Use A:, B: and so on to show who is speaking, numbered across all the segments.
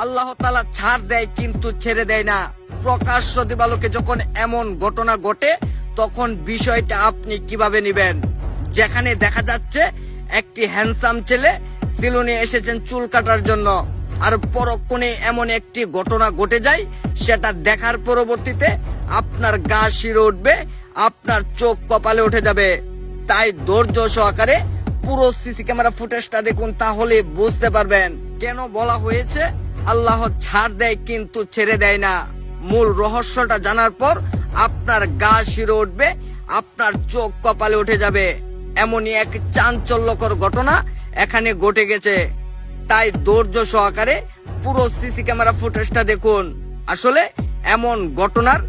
A: আল্লাহ তাআলা ছাড় দেয় কিন্তু ছেড়ে দেয় না। প্রকাশ্য দিবালোকে যখন এমন ঘটনা ঘটে তখন বিষয়টা আপনি কিভাবে নেবেন? যেখানে দেখা যাচ্ছে একটি হ্যান্ডসাম ছেলে সেলুনে এসেছেন চুল কাটার জন্য, আর পরক্ষণে এমন একটি ঘটনা ঘটে যায়, সেটা দেখার পরবর্তীতে আপনার গা শিরে উঠবে, আপনার চোখ কপালে উঠে যাবে। তাই ধৈর্য সহকারে পুরো সিসি ক্যামেরা ফুটেজটা দেখুন, তাহলে বুঝতে পারবেন কেন বলা হয়েছে আল্লাহ ছাড় দেয় কিন্তু ছেড়ে দেয় না। মূল রহস্যটা জানার পর আপনার গা শিরে উঠবে, আপনার চোখ কপালে উঠে যাবে। এমনই এক চাঞ্চল্যকর ঘটনা এখানে ঘটে গেছে। তাই ধৈর্য সহকারে পুরো সিসি ক্যামেরা ফুটেজটা দেখুন। আসলে এমন ঘটনার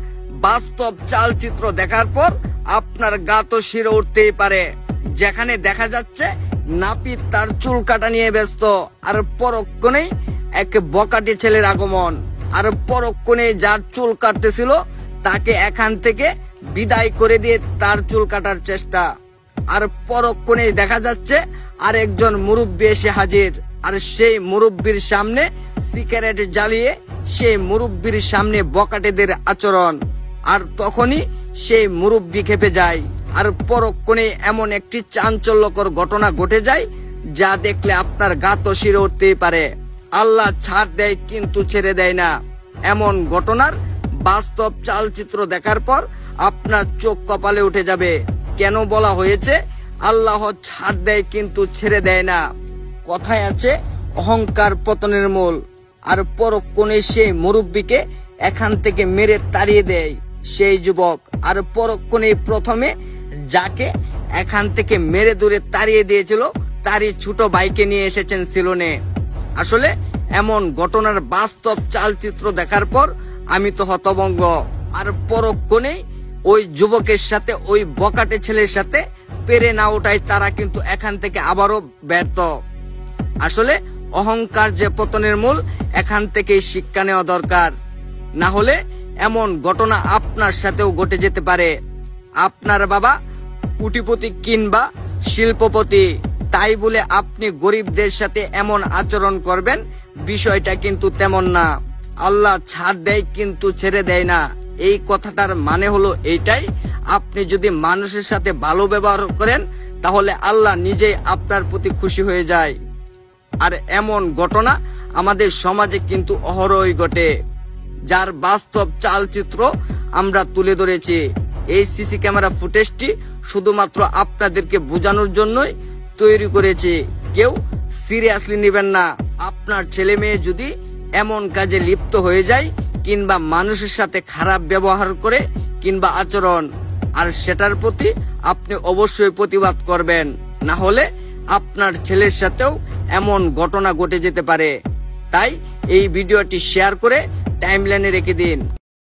A: বাস্তব চালচিত্র দেখার পর আপনার গা তো শিরে উঠতেই পারে। যেখানে দেখা যাচ্ছে নাপিত তার চুল কাটা নিয়ে ব্যস্ত, আর পরক্ষণেই এক বকাটে ছেলের আগমন, আর পরক্ষণে যার চুল কাটতেছিল তাকে এখান থেকে বিদায় করে দিয়ে তার চুল কাটার চেষ্টা, আর পরক্ষণেই দেখা যাচ্ছে আর একজন মুরব্বী এসে হাজির, আর সেই মুরব্বীর সামনে সিগারেট জ্বালিয়ে সেই মুরব্বীর সামনে বকাটেদের আচরণ, আর তখনই সেই মুরব্বী খেপে যায়। আর পরক্ষণে এমন একটি চাঞ্চল্যকর ঘটনা ঘটে যায় যা দেখলে আপনার গা তো শিরে উঠতেই পারে। আল্লাহ ছাড় দেয় কিন্তু ছেড়ে দেয় না। এমন ঘটনার বাস্তব চালচিত্র দেখার পর আপনার চোখ কপালে উঠে যাবে। কেন বলা হয়েছে আল্লাহ ছাড় দেয় কিন্তু ছেড়ে দেয় না? কথায় আছে অহংকার পতনের মূল। আর পরক্ষণে সেই মুরব্বীকে এখান থেকে মেরে তাড়িয়ে দেয় সেই যুবক, আর পরক্ষণে প্রথমে যাকে এখান থেকে মেরে দূরে তাড়িয়ে দিয়েছিল তারই ছোট ভাইকে নিয়ে এসেছেন সেলুনে। আসলে এমন ঘটনার বাস্তব চালচিত্র দেখার পর আমি তো হতভম্ব। আর পরক্ষণেই ওই যুবকের সাথে ওই বকাটে ছেলের সাথে পেরে না ওঠায় তারা কিন্তু এখান থেকে আবারও ব্যর্থ। আসলে অহংকার যে পতনের মূল, এখান থেকেই শিক্ষা নেওয়া দরকার। না হলে এমন ঘটনা আপনার সাথেও ঘটে যেতে পারে। আপনার বাবা কোটিপতি কিংবা শিল্পপতি, তাই বলে আপনি গরিবদের সাথে এমন আচরণ করবেন, বিষয়টা কিন্তু তেমন না। আল্লাহ ছাড় দেয় কিন্তু ছেড়ে দেয় না, এই কথাটার মানে হলো এইটাই, আপনি যদি মানুষের সাথে ভালো ব্যবহার করেন তাহলে আল্লাহ নিজেই আপনার প্রতি খুশি হয়ে যায়। আর এমন ঘটনা আমাদের সমাজে কিন্তু অহরহই ঘটে, যার বাস্তব চালচিত্র আমরা তুলে ধরেছি। এই সিসি ক্যামেরা ফুটেজটি শুধুমাত্র আপনাদেরকে বোঝানোর জন্যই তৈরি করেছি, কেউ সিরিয়াসলি নেবেন না। আপনার ছেলে মেয়ে যদি এমন কাজে লিপ্ত হয়ে যায় কিংবা মানুষের সাথে খারাপ ব্যবহার করে কিংবা আচরণ, আর সেটার প্রতি আপনি অবশ্যই প্রতিবাদ করবেন, না হলে আপনার ছেলের সাথেও এমন ঘটনা ঘটে যেতে পারে। তাই এই ভিডিওটি শেয়ার করে টাইমলাইনে রেখে দিন।